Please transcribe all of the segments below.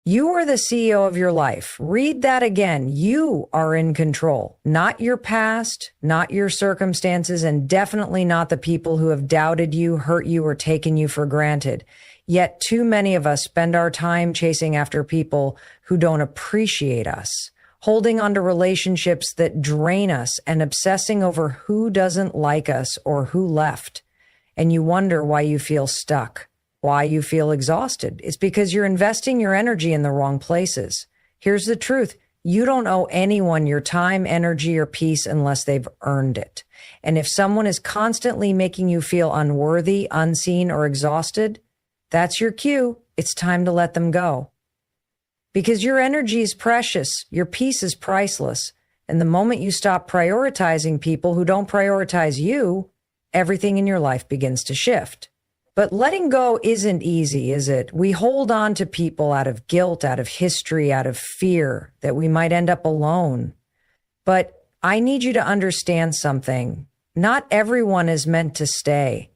You are the CEO of your life. Read that again. You are in control, not your past, not your circumstances, and definitely not the people who have doubted you, hurt you, or taken you for granted. Yet too many of us spend our time chasing after people who don't appreciate us, holding on to relationships that drain us, and obsessing over who doesn't like us or who left. And you wonder why you feel stuck. Why you feel exhausted. It's because you're investing your energy in the wrong places. Here's the truth. You don't owe anyone your time, energy, or peace unless they've earned it. And if someone is constantly making you feel unworthy, unseen, or exhausted, that's your cue. It's time to let them go. Because your energy is precious. Your peace is priceless. And the moment you stop prioritizing people who don't prioritize you, everything in your life begins to shift. But letting go isn't easy, is it? We hold on to people out of guilt, out of history, out of fear that we might end up alone. But I need you to understand something. Not everyone is meant to stay.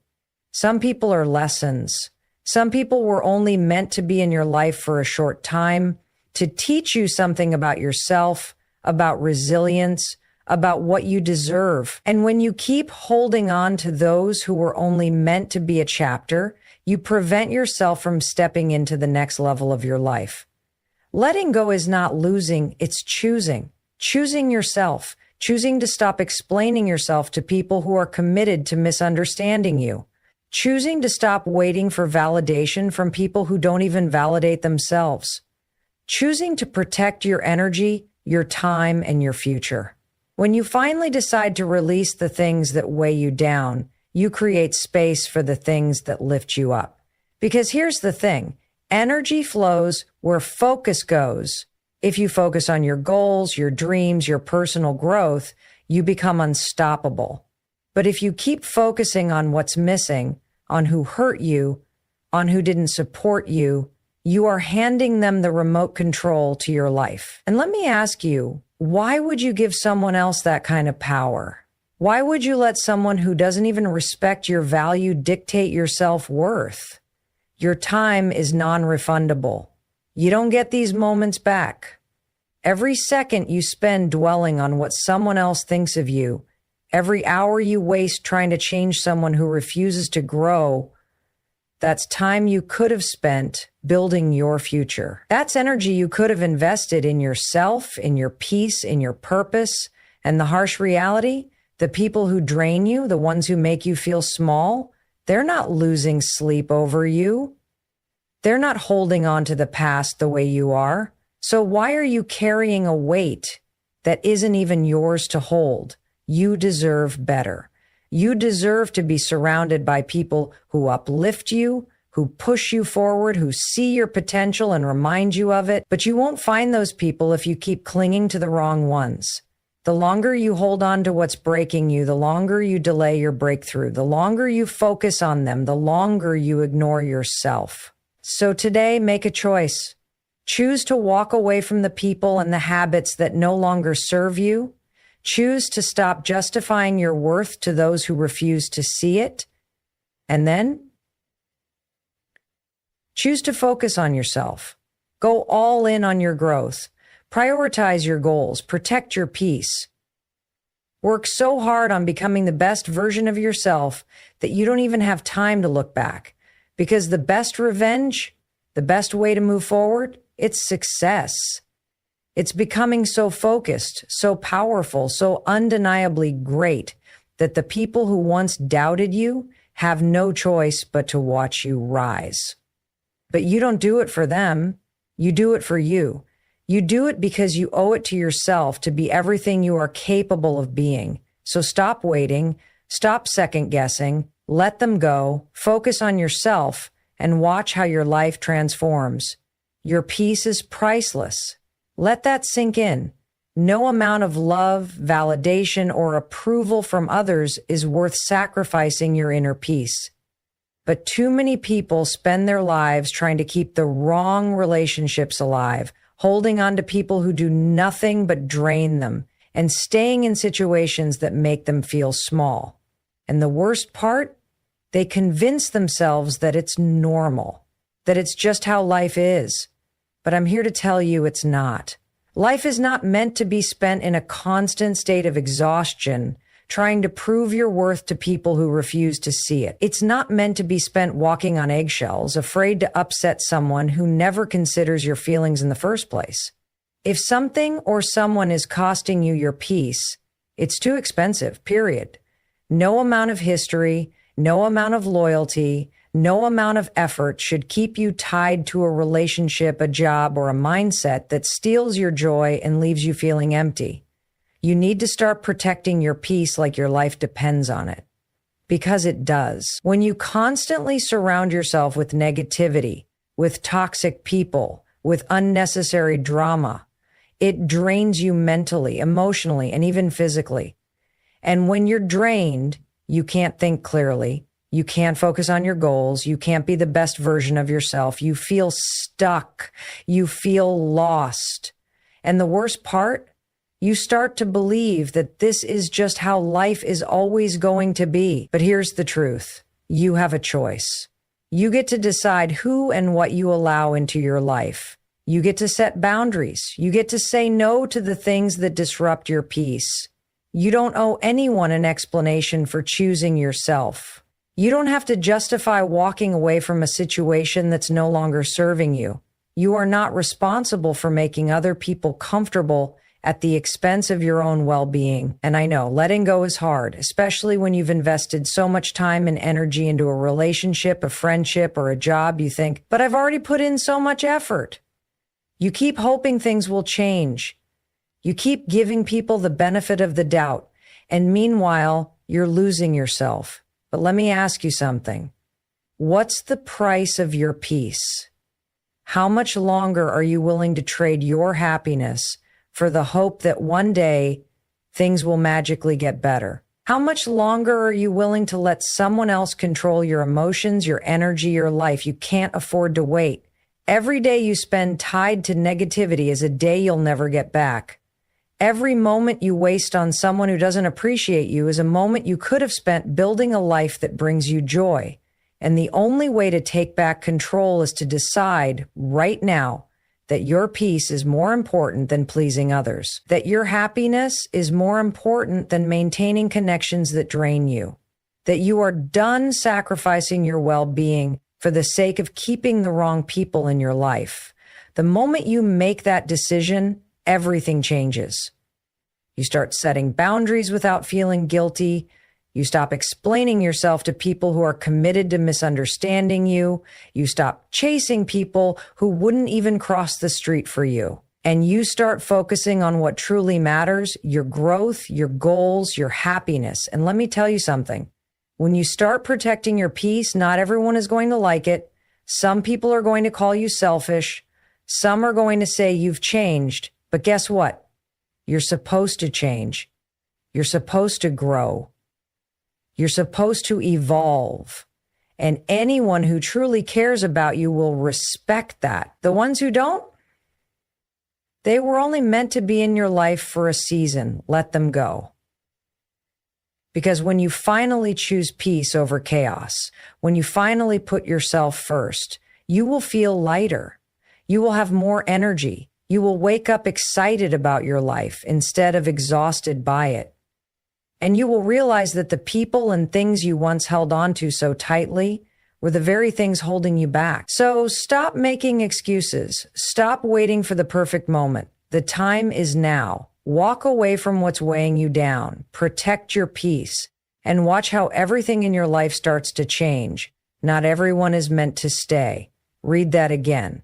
Some people are lessons. Some people were only meant to be in your life for a short time, to teach you something about yourself, about resilience, about what you deserve. And when you keep holding on to those who were only meant to be a chapter, you prevent yourself from stepping into the next level of your life. Letting go is not losing, it's choosing. Choosing yourself. Choosing to stop explaining yourself to people who are committed to misunderstanding you. Choosing to stop waiting for validation from people who don't even validate themselves. Choosing to protect your energy, your time, and your future. When you finally decide to release the things that weigh you down, you create space for the things that lift you up. Because here's the thing, energy flows where focus goes. If you focus on your goals, your dreams, your personal growth, you become unstoppable. But if you keep focusing on what's missing, on who hurt you, on who didn't support you, you are handing them the remote control to your life. And let me ask you, why would you give someone else that kind of power? Why would you let someone who doesn't even respect your value dictate your self-worth? Your time is non-refundable. You don't get these moments back. Every second you spend dwelling on what someone else thinks of you, every hour you waste trying to change someone who refuses to grow, that's time you could have spent building your future. That's energy you could have invested in yourself, in your peace, in your purpose. And the harsh reality, the people who drain you, the ones who make you feel small, they're not losing sleep over you. They're not holding on to the past the way you are. So why are you carrying a weight that isn't even yours to hold? You deserve better. You deserve to be surrounded by people who uplift you, who push you forward, who see your potential and remind you of it. But you won't find those people if you keep clinging to the wrong ones. The longer you hold on to what's breaking you, the longer you delay your breakthrough. The longer you focus on them, the longer you ignore yourself. So today, make a choice. Choose to walk away from the people and the habits that no longer serve you. Choose to stop justifying your worth to those who refuse to see it. And then choose to focus on yourself. Go all in on your growth. Prioritize your goals. Protect your peace. Work so hard on becoming the best version of yourself that you don't even have time to look back. Because the best revenge, the best way to move forward, it's success. It's becoming so focused, so powerful, so undeniably great that the people who once doubted you have no choice but to watch you rise. But you don't do it for them. You do it for you. You do it because you owe it to yourself to be everything you are capable of being. So stop waiting, stop second guessing, let them go, focus on yourself, and watch how your life transforms. Your peace is priceless. Let that sink in. No amount of love, validation, or approval from others is worth sacrificing your inner peace. But too many people spend their lives trying to keep the wrong relationships alive, holding on to people who do nothing but drain them, and staying in situations that make them feel small. And the worst part, they convince themselves that it's normal, that it's just how life is. But I'm here to tell you it's not. Life is not meant to be spent in a constant state of exhaustion, trying to prove your worth to people who refuse to see it. It's not meant to be spent walking on eggshells, afraid to upset someone who never considers your feelings in the first place. If something or someone is costing you your peace, it's too expensive, period. No amount of history, no amount of loyalty, no amount of effort should keep you tied to a relationship, a job, or a mindset that steals your joy and leaves you feeling empty. You need to start protecting your peace like your life depends on it. Because it does. When you constantly surround yourself with negativity, with toxic people, with unnecessary drama, it drains you mentally, emotionally, and even physically. And when you're drained, you can't think clearly. You can't focus on your goals. You can't be the best version of yourself. You feel stuck. You feel lost. And the worst part, you start to believe that this is just how life is always going to be. But here's the truth. You have a choice. You get to decide who and what you allow into your life. You get to set boundaries. You get to say no to the things that disrupt your peace. You don't owe anyone an explanation for choosing yourself. You don't have to justify walking away from a situation that's no longer serving you. You are not responsible for making other people comfortable at the expense of your own well-being. And I know, letting go is hard, especially when you've invested so much time and energy into a relationship, a friendship, or a job. You think, but I've already put in so much effort. You keep hoping things will change. You keep giving people the benefit of the doubt. And meanwhile, you're losing yourself. But let me ask you something. What's the price of your peace? How much longer are you willing to trade your happiness for the hope that one day things will magically get better? How much longer are you willing to let someone else control your emotions, your energy, your life? You can't afford to wait. Every day you spend tied to negativity is a day you'll never get back. Every moment you waste on someone who doesn't appreciate you is a moment you could have spent building a life that brings you joy. And the only way to take back control is to decide right now that your peace is more important than pleasing others, that your happiness is more important than maintaining connections that drain you, that you are done sacrificing your well-being for the sake of keeping the wrong people in your life. The moment you make that decision, everything changes. You start setting boundaries without feeling guilty. You stop explaining yourself to people who are committed to misunderstanding you. You stop chasing people who wouldn't even cross the street for you. And you start focusing on what truly matters, your growth, your goals, your happiness. And let me tell you something. When you start protecting your peace, not everyone is going to like it. Some people are going to call you selfish. Some are going to say you've changed. But guess what? You're supposed to change. You're supposed to grow. You're supposed to evolve. And anyone who truly cares about you will respect that. The ones who don't, they were only meant to be in your life for a season. Let them go. Because when you finally choose peace over chaos, when you finally put yourself first, you will feel lighter. You will have more energy. You will wake up excited about your life instead of exhausted by it. And you will realize that the people and things you once held on to so tightly were the very things holding you back. So stop making excuses. Stop waiting for the perfect moment. The time is now. Walk away from what's weighing you down. Protect your peace. And watch how everything in your life starts to change. Not everyone is meant to stay. Read that again.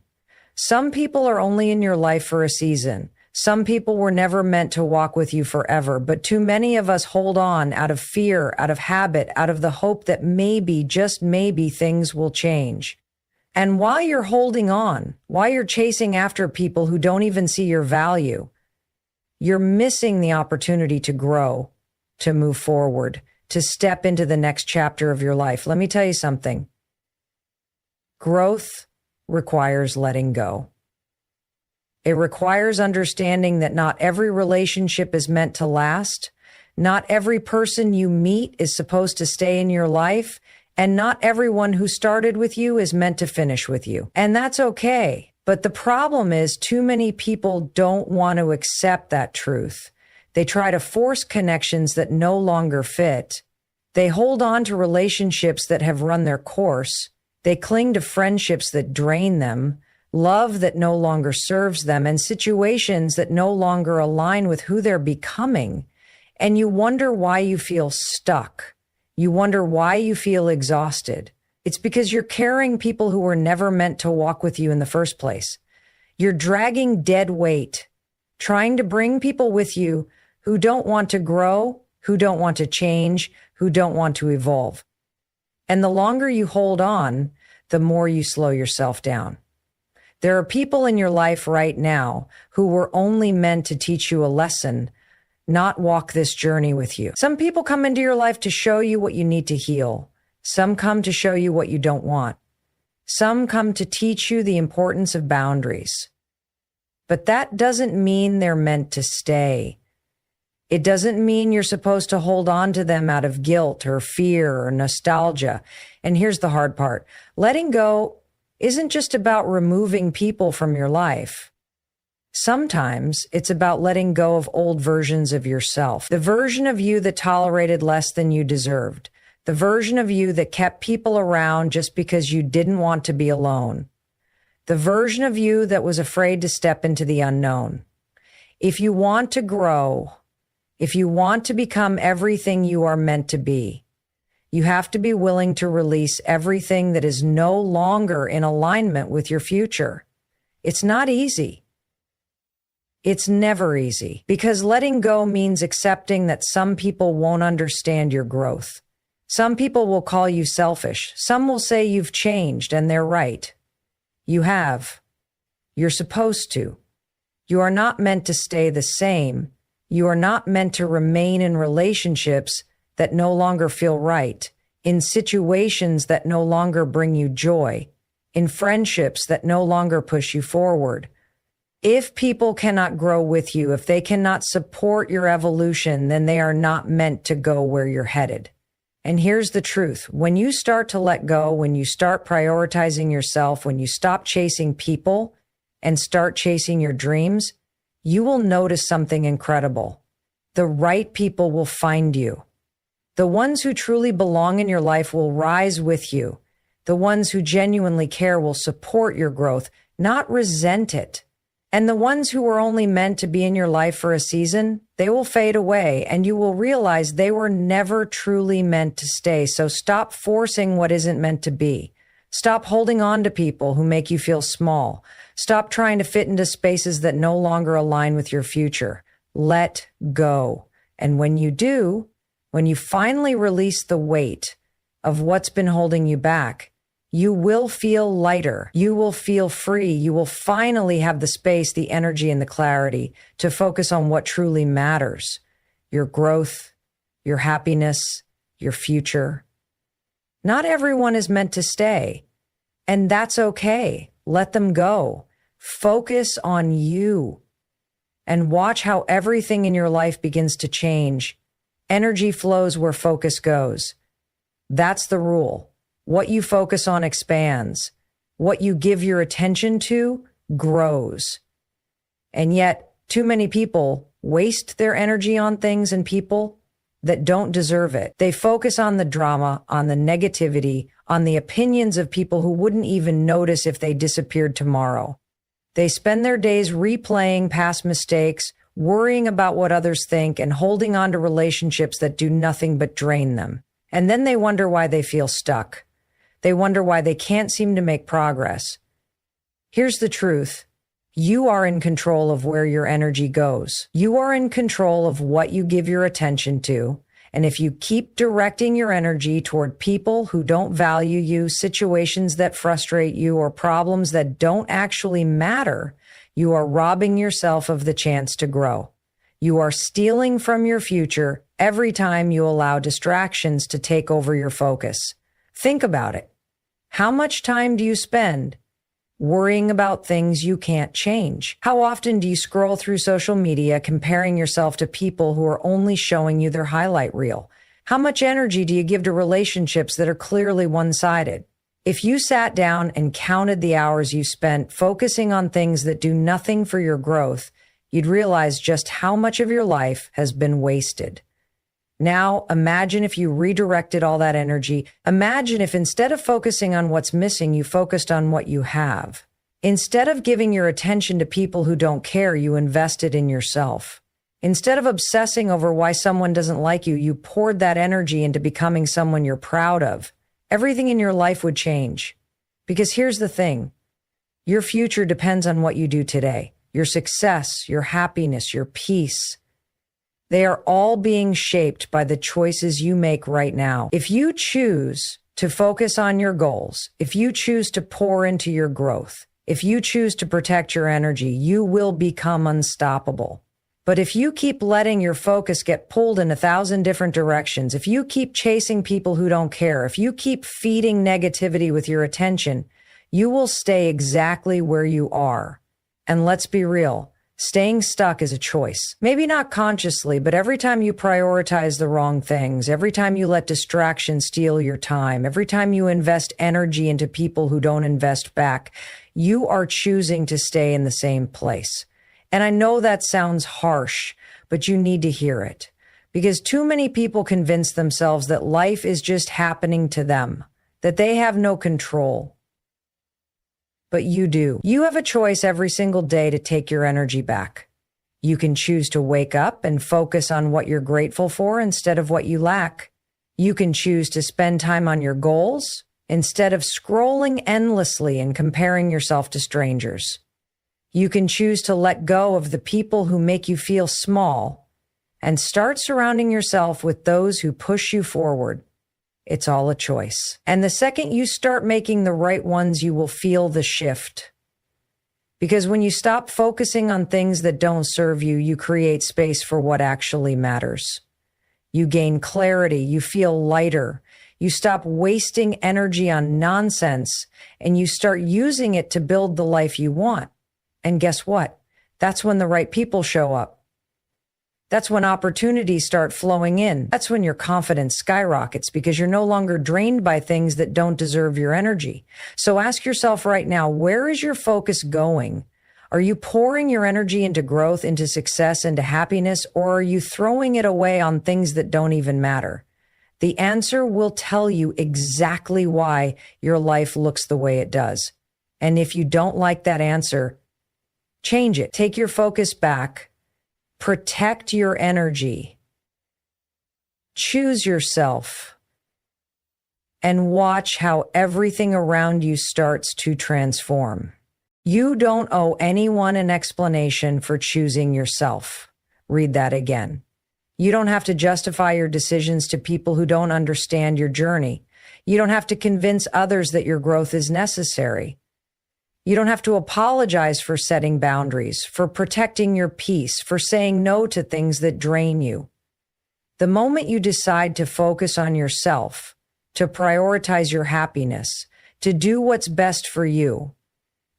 Some people are only in your life for a season. Some people were never meant to walk with you forever, but too many of us hold on out of fear, out of habit, out of the hope that maybe, just maybe, things will change. And while you're holding on, while you're chasing after people who don't even see your value, you're missing the opportunity to grow, to move forward, to step into the next chapter of your life. Let me tell you something. Growth requires letting go. It requires understanding that not every relationship is meant to last. Not every person you meet is supposed to stay in your life. And not everyone who started with you is meant to finish with you. And that's okay. But the problem is too many people don't want to accept that truth. They try to force connections that no longer fit. They hold on to relationships that have run their course. They cling to friendships that drain them, love that no longer serves them, and situations that no longer align with who they're becoming. And you wonder why you feel stuck. You wonder why you feel exhausted. It's because you're carrying people who were never meant to walk with you in the first place. You're dragging dead weight, trying to bring people with you who don't want to grow, who don't want to change, who don't want to evolve. And the longer you hold on, the more you slow yourself down. There are people in your life right now who were only meant to teach you a lesson, not walk this journey with you. Some people come into your life to show you what you need to heal. Some come to show you what you don't want. Some come to teach you the importance of boundaries. But that doesn't mean they're meant to stay. It doesn't mean you're supposed to hold on to them out of guilt or fear or nostalgia. And here's the hard part. Letting go isn't just about removing people from your life. Sometimes it's about letting go of old versions of yourself. The version of you that tolerated less than you deserved. The version of you that kept people around just because you didn't want to be alone. The version of you that was afraid to step into the unknown. If you want to grow, if you want to become everything you are meant to be, you have to be willing to release everything that is no longer in alignment with your future. It's not easy. It's never easy, because letting go means accepting that some people won't understand your growth. Some people will call you selfish. Some will say you've changed, and they're right. You have. You're supposed to. You are not meant to stay the same. You are not meant to remain in relationships that no longer feel right, in situations that no longer bring you joy, in friendships that no longer push you forward. If people cannot grow with you, if they cannot support your evolution, then they are not meant to go where you're headed. And here's the truth. When you start to let go, when you start prioritizing yourself, when you stop chasing people and start chasing your dreams, you will notice something incredible. The right people will find you. The ones who truly belong in your life will rise with you. The ones who genuinely care will support your growth, not resent it. And the ones who were only meant to be in your life for a season, they will fade away, and you will realize they were never truly meant to stay. So stop forcing what isn't meant to be. Stop holding on to people who make you feel small. Stop trying to fit into spaces that no longer align with your future. Let go. And when you do, when you finally release the weight of what's been holding you back, you will feel lighter. You will feel free. You will finally have the space, the energy, and the clarity to focus on what truly matters. Your growth, your happiness, your future. Not everyone is meant to stay, and that's okay. Let them go. Focus on you and watch how everything in your life begins to change. Energy flows where focus goes. That's the rule. What you focus on expands. What you give your attention to grows. And yet, too many people waste their energy on things and people that don't deserve it. They focus on the drama, on the negativity, on the opinions of people who wouldn't even notice if they disappeared tomorrow. They spend their days replaying past mistakes, worrying about what others think, and holding on to relationships that do nothing but drain them. And then they wonder why they feel stuck. They wonder why they can't seem to make progress. Here's the truth. You are in control of where your energy goes. You are in control of what you give your attention to. And if you keep directing your energy toward people who don't value you, situations that frustrate you, or problems that don't actually matter, you are robbing yourself of the chance to grow. You are stealing from your future every time you allow distractions to take over your focus. Think about it. How much time do you spend worrying about things you can't change? How often do you scroll through social media comparing yourself to people who are only showing you their highlight reel? How much energy do you give to relationships that are clearly one-sided? If you sat down and counted the hours you spent focusing on things that do nothing for your growth, you'd realize just how much of your life has been wasted. Now, imagine if you redirected all that energy. Imagine if instead of focusing on what's missing, you focused on what you have. Instead of giving your attention to people who don't care, you invested in yourself. Instead of obsessing over why someone doesn't like you, you poured that energy into becoming someone you're proud of. Everything in your life would change. Because here's the thing. Your future depends on what you do today. Your success, your happiness, your peace. They are all being shaped by the choices you make right now. If you choose to focus on your goals, if you choose to pour into your growth, if you choose to protect your energy, you will become unstoppable. But if you keep letting your focus get pulled in 1,000 different directions, if you keep chasing people who don't care, if you keep feeding negativity with your attention, you will stay exactly where you are. And let's be real, staying stuck is a choice. Maybe not consciously, but every time you prioritize the wrong things, every time you let distraction steal your time, every time you invest energy into people who don't invest back, you are choosing to stay in the same place. And I know that sounds harsh, but you need to hear it. Because too many people convince themselves that life is just happening to them, that they have no control. But you do. You have a choice every single day to take your energy back. You can choose to wake up and focus on what you're grateful for instead of what you lack. You can choose to spend time on your goals instead of scrolling endlessly and comparing yourself to strangers. You can choose to let go of the people who make you feel small and start surrounding yourself with those who push you forward. It's all a choice. And the second you start making the right ones, you will feel the shift. Because when you stop focusing on things that don't serve you, you create space for what actually matters. You gain clarity, you feel lighter, you stop wasting energy on nonsense, and you start using it to build the life you want. And guess what? That's when the right people show up. That's when opportunities start flowing in. That's when your confidence skyrockets because you're no longer drained by things that don't deserve your energy. So ask yourself right now, where is your focus going? Are you pouring your energy into growth, into success, into happiness, or are you throwing it away on things that don't even matter? The answer will tell you exactly why your life looks the way it does. And if you don't like that answer, change it. Take your focus back. Protect your energy. Choose yourself. And watch how everything around you starts to transform. You don't owe anyone an explanation for choosing yourself. Read that again. You don't have to justify your decisions to people who don't understand your journey. You don't have to convince others that your growth is necessary. You don't have to apologize for setting boundaries, for protecting your peace, for saying no to things that drain you. The moment you decide to focus on yourself, to prioritize your happiness, to do what's best for you,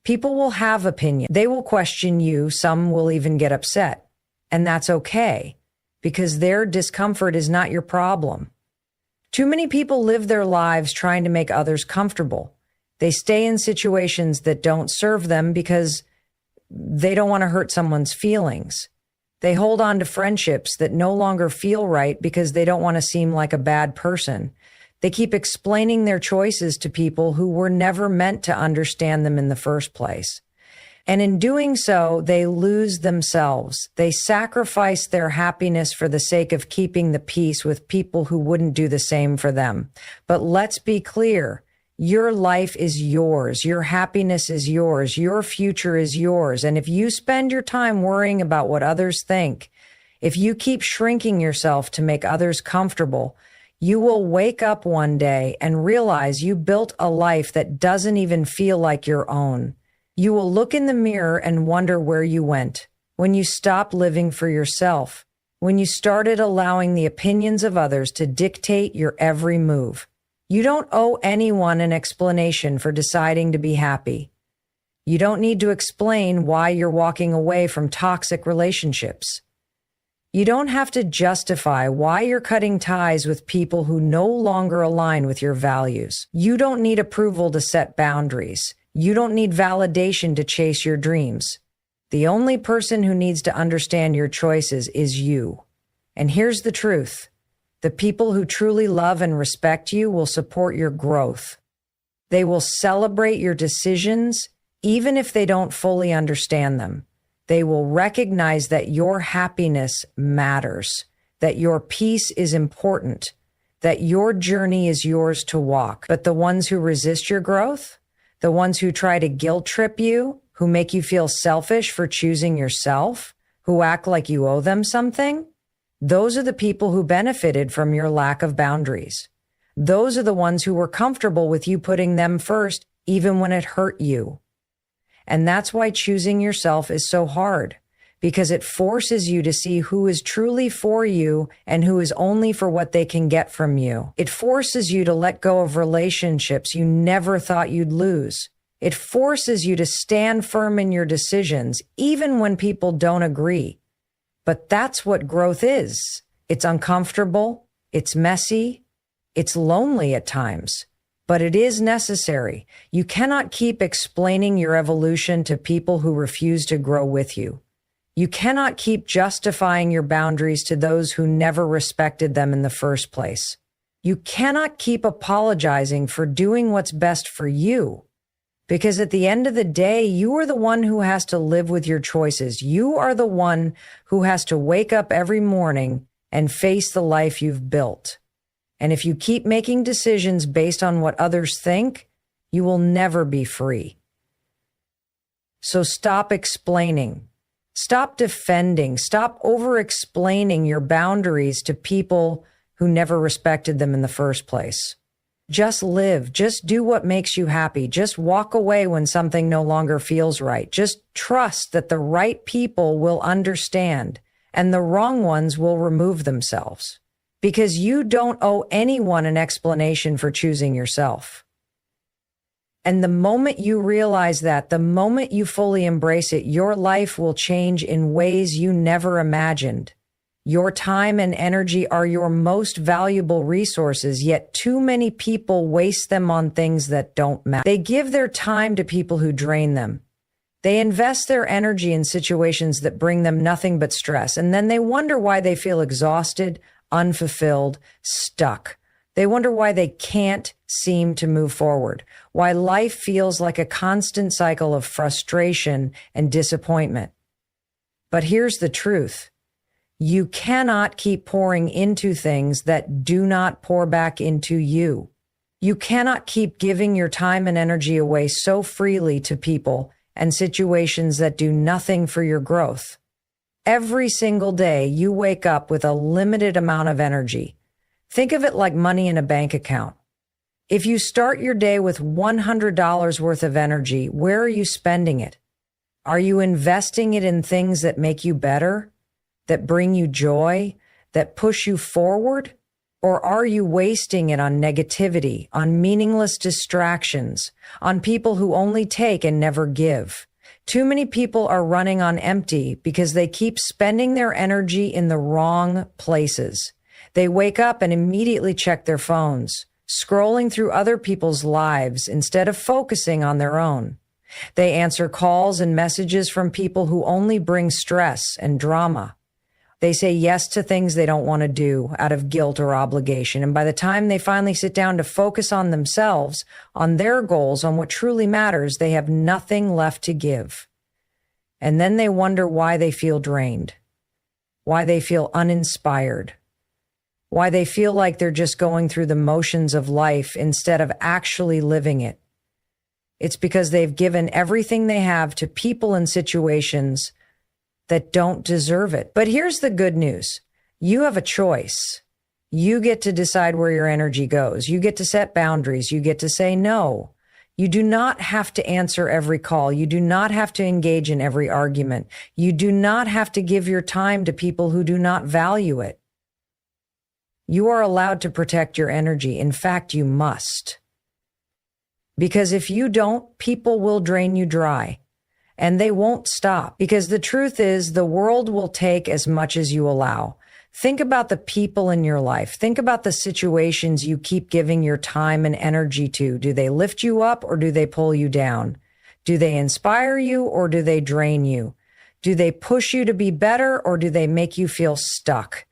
people will have opinions. They will question you. Some will even get upset. And that's okay, because their discomfort is not your problem. Too many people live their lives trying to make others comfortable. They stay in situations that don't serve them because they don't want to hurt someone's feelings. They hold on to friendships that no longer feel right because they don't want to seem like a bad person. They keep explaining their choices to people who were never meant to understand them in the first place. And in doing so, they lose themselves. They sacrifice their happiness for the sake of keeping the peace with people who wouldn't do the same for them. But let's be clear. Your life is yours. Your happiness is yours. Your future is yours. And if you spend your time worrying about what others think, if you keep shrinking yourself to make others comfortable, you will wake up one day and realize you built a life that doesn't even feel like your own. You will look in the mirror and wonder where you went when you stopped living for yourself, when you started allowing the opinions of others to dictate your every move. You don't owe anyone an explanation for deciding to be happy. You don't need to explain why you're walking away from toxic relationships. You don't have to justify why you're cutting ties with people who no longer align with your values. You don't need approval to set boundaries. You don't need validation to chase your dreams. The only person who needs to understand your choices is you. And here's the truth. The people who truly love and respect you will support your growth. They will celebrate your decisions, even if they don't fully understand them. They will recognize that your happiness matters, that your peace is important, that your journey is yours to walk. But the ones who resist your growth, the ones who try to guilt trip you, who make you feel selfish for choosing yourself, who act like you owe them something, those are the people who benefited from your lack of boundaries. Those are the ones who were comfortable with you putting them first, even when it hurt you. And that's why choosing yourself is so hard, because it forces you to see who is truly for you and who is only for what they can get from you. It forces you to let go of relationships you never thought you'd lose. It forces you to stand firm in your decisions, even when people don't agree. But that's what growth is. It's uncomfortable, it's messy, it's lonely at times. But it is necessary. You cannot keep explaining your evolution to people who refuse to grow with you. You cannot keep justifying your boundaries to those who never respected them in the first place. You cannot keep apologizing for doing what's best for you. Because at the end of the day, you are the one who has to live with your choices. You are the one who has to wake up every morning and face the life you've built. And if you keep making decisions based on what others think, you will never be free. So stop explaining. Stop defending. Stop over-explaining your boundaries to people who never respected them in the first place. Just live. Just do what makes you happy. Just walk away when something no longer feels right. Just trust that the right people will understand and the wrong ones will remove themselves. Because you don't owe anyone an explanation for choosing yourself. And the moment you realize that, the moment you fully embrace it, your life will change in ways you never imagined. Your time and energy are your most valuable resources, yet too many people waste them on things that don't matter. They give their time to people who drain them. They invest their energy in situations that bring them nothing but stress, and then they wonder why they feel exhausted, unfulfilled, stuck. They wonder why they can't seem to move forward, why life feels like a constant cycle of frustration and disappointment. But here's the truth. You cannot keep pouring into things that do not pour back into you. You cannot keep giving your time and energy away so freely to people and situations that do nothing for your growth. Every single day, you wake up with a limited amount of energy. Think of it like money in a bank account. If you start your day with $100 worth of energy, where are you spending it? Are you investing it in things that make you better, that bring you joy, that push you forward? Or are you wasting it on negativity, on meaningless distractions, on people who only take and never give? Too many people are running on empty because they keep spending their energy in the wrong places. They wake up and immediately check their phones, scrolling through other people's lives instead of focusing on their own. They answer calls and messages from people who only bring stress and drama. They say yes to things they don't want to do out of guilt or obligation. And by the time they finally sit down to focus on themselves, on their goals, on what truly matters, they have nothing left to give. And then they wonder why they feel drained, why they feel uninspired, why they feel like they're just going through the motions of life instead of actually living it. It's because they've given everything they have to people and situations that don't deserve it. But here's the good news. You have a choice. You get to decide where your energy goes. You get to set boundaries. You get to say no. You do not have to answer every call. You do not have to engage in every argument. You do not have to give your time to people who do not value it. You are allowed to protect your energy. In fact, you must. Because if you don't, people will drain you dry. And they won't stop, because the truth is the world will take as much as you allow. Think about the people in your life. Think about the situations you keep giving your time and energy to. Do they lift you up or do they pull you down? Do they inspire you or do they drain you? Do they push you to be better or do they make you feel stuck?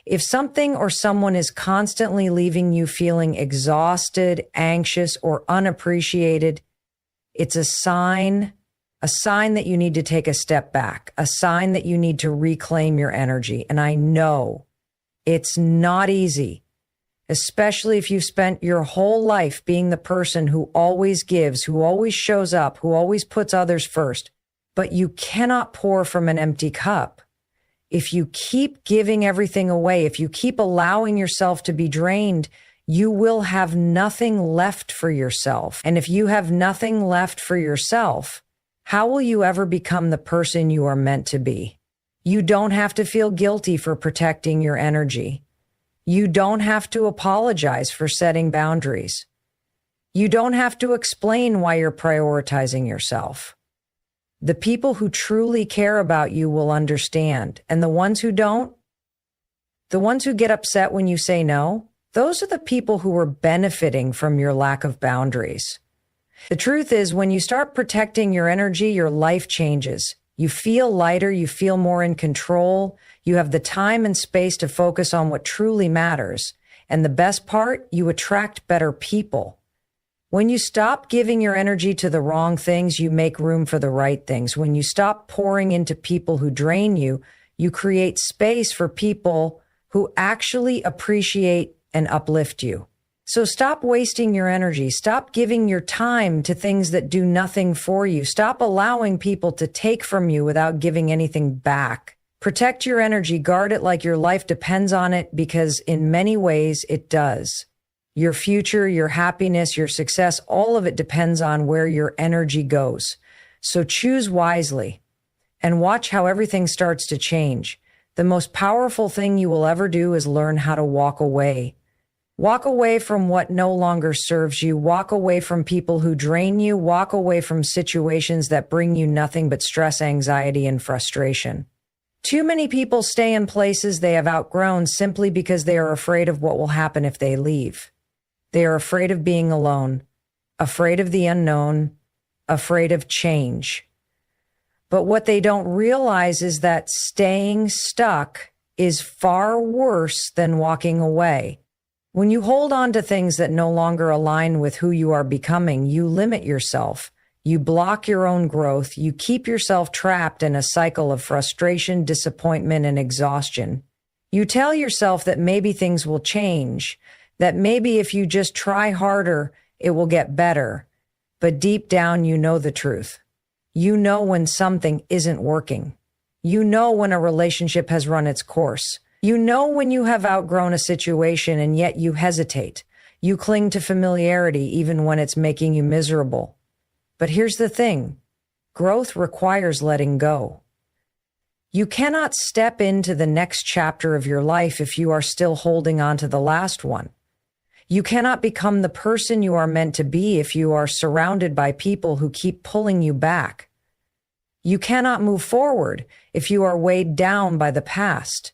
If something or someone is constantly leaving you feeling exhausted, anxious, or unappreciated, it's a sign that you need to take a step back, a sign that you need to reclaim your energy. And I know it's not easy, especially if you've spent your whole life being the person who always gives, who always shows up, who always puts others first. But you cannot pour from an empty cup. If you keep giving everything away, if you keep allowing yourself to be drained, you will have nothing left for yourself. And if you have nothing left for yourself, how will you ever become the person you are meant to be? You don't have to feel guilty for protecting your energy. You don't have to apologize for setting boundaries. You don't have to explain why you're prioritizing yourself. The people who truly care about you will understand. And the ones who don't, the ones who get upset when you say no, those are the people who are benefiting from your lack of boundaries. The truth is, when you start protecting your energy, your life changes. You feel lighter, you feel more in control, you have the time and space to focus on what truly matters. And the best part, you attract better people. When you stop giving your energy to the wrong things, you make room for the right things. When you stop pouring into people who drain you, you create space for people who actually appreciate and uplift you. So stop wasting your energy. Stop giving your time to things that do nothing for you. Stop allowing people to take from you without giving anything back. Protect your energy. Guard it like your life depends on it, because in many ways it does. Your future, your happiness, your success, all of it depends on where your energy goes. So choose wisely and watch how everything starts to change. The most powerful thing you will ever do is learn how to walk away. Walk away from what no longer serves you. Walk away from people who drain you. Walk away from situations that bring you nothing but stress, anxiety, and frustration. Too many people stay in places they have outgrown simply because they are afraid of what will happen if they leave. They are afraid of being alone, afraid of the unknown, afraid of change. But what they don't realize is that staying stuck is far worse than walking away. When you hold on to things that no longer align with who you are becoming, you limit yourself. You block your own growth. You keep yourself trapped in a cycle of frustration, disappointment, and exhaustion. You tell yourself that maybe things will change, that maybe if you just try harder, it will get better. But deep down, you know the truth. You know when something isn't working. You know when a relationship has run its course. You know when you have outgrown a situation and yet you hesitate. You cling to familiarity even when it's making you miserable. But here's the thing. Growth requires letting go. You cannot step into the next chapter of your life if you are still holding on to the last one. You cannot become the person you are meant to be if you are surrounded by people who keep pulling you back. You cannot move forward if you are weighed down by the past.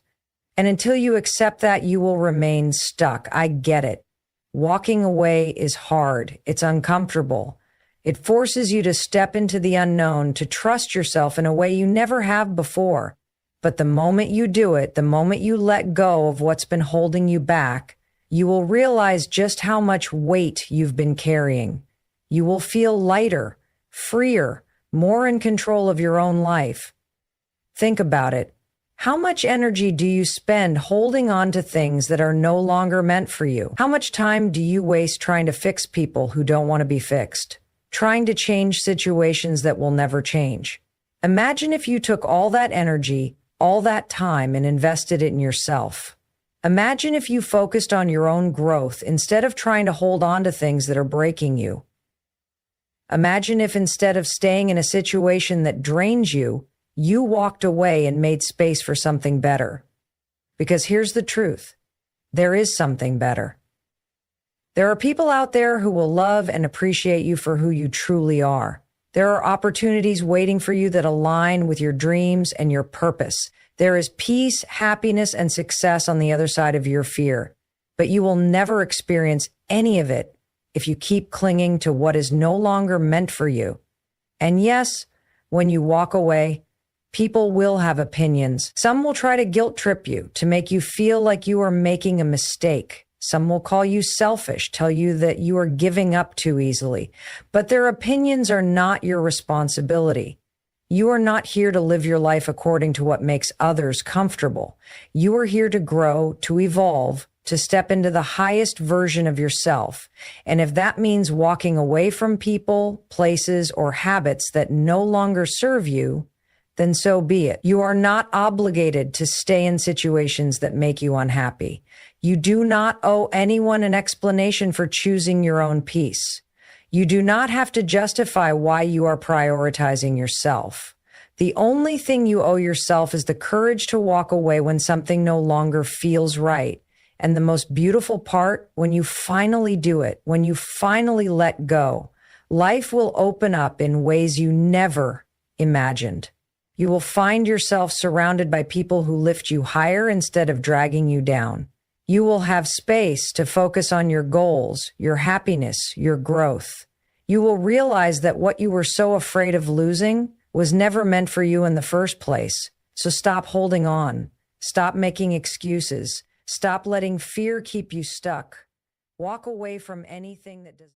And until you accept that, you will remain stuck. I get it. Walking away is hard. It's uncomfortable. It forces you to step into the unknown, to trust yourself in a way you never have before. But the moment you do it, the moment you let go of what's been holding you back, you will realize just how much weight you've been carrying. You will feel lighter, freer, more in control of your own life. Think about it. How much energy do you spend holding on to things that are no longer meant for you? How much time do you waste trying to fix people who don't want to be fixed? Trying to change situations that will never change? Imagine if you took all that energy, all that time, and invested it in yourself. Imagine if you focused on your own growth instead of trying to hold on to things that are breaking you. Imagine if instead of staying in a situation that drains you, you walked away and made space for something better. Because here's the truth. There is something better. There are people out there who will love and appreciate you for who you truly are. There are opportunities waiting for you that align with your dreams and your purpose. There is peace, happiness, and success on the other side of your fear. But you will never experience any of it if you keep clinging to what is no longer meant for you. And yes, when you walk away, people will have opinions. Some will try to guilt trip you to make you feel like you are making a mistake. Some will call you selfish, tell you that you are giving up too easily. But their opinions are not your responsibility. You are not here to live your life according to what makes others comfortable. You are here to grow, to evolve, to step into the highest version of yourself. And if that means walking away from people, places, or habits that no longer serve you, then so be it. You are not obligated to stay in situations that make you unhappy. You do not owe anyone an explanation for choosing your own peace. You do not have to justify why you are prioritizing yourself. The only thing you owe yourself is the courage to walk away when something no longer feels right. And the most beautiful part, when you finally do it, when you finally let go, life will open up in ways you never imagined. You will find yourself surrounded by people who lift you higher instead of dragging you down. You will have space to focus on your goals, your happiness, your growth. You will realize that what you were so afraid of losing was never meant for you in the first place. So stop holding on. Stop making excuses. Stop letting fear keep you stuck. Walk away from anything that does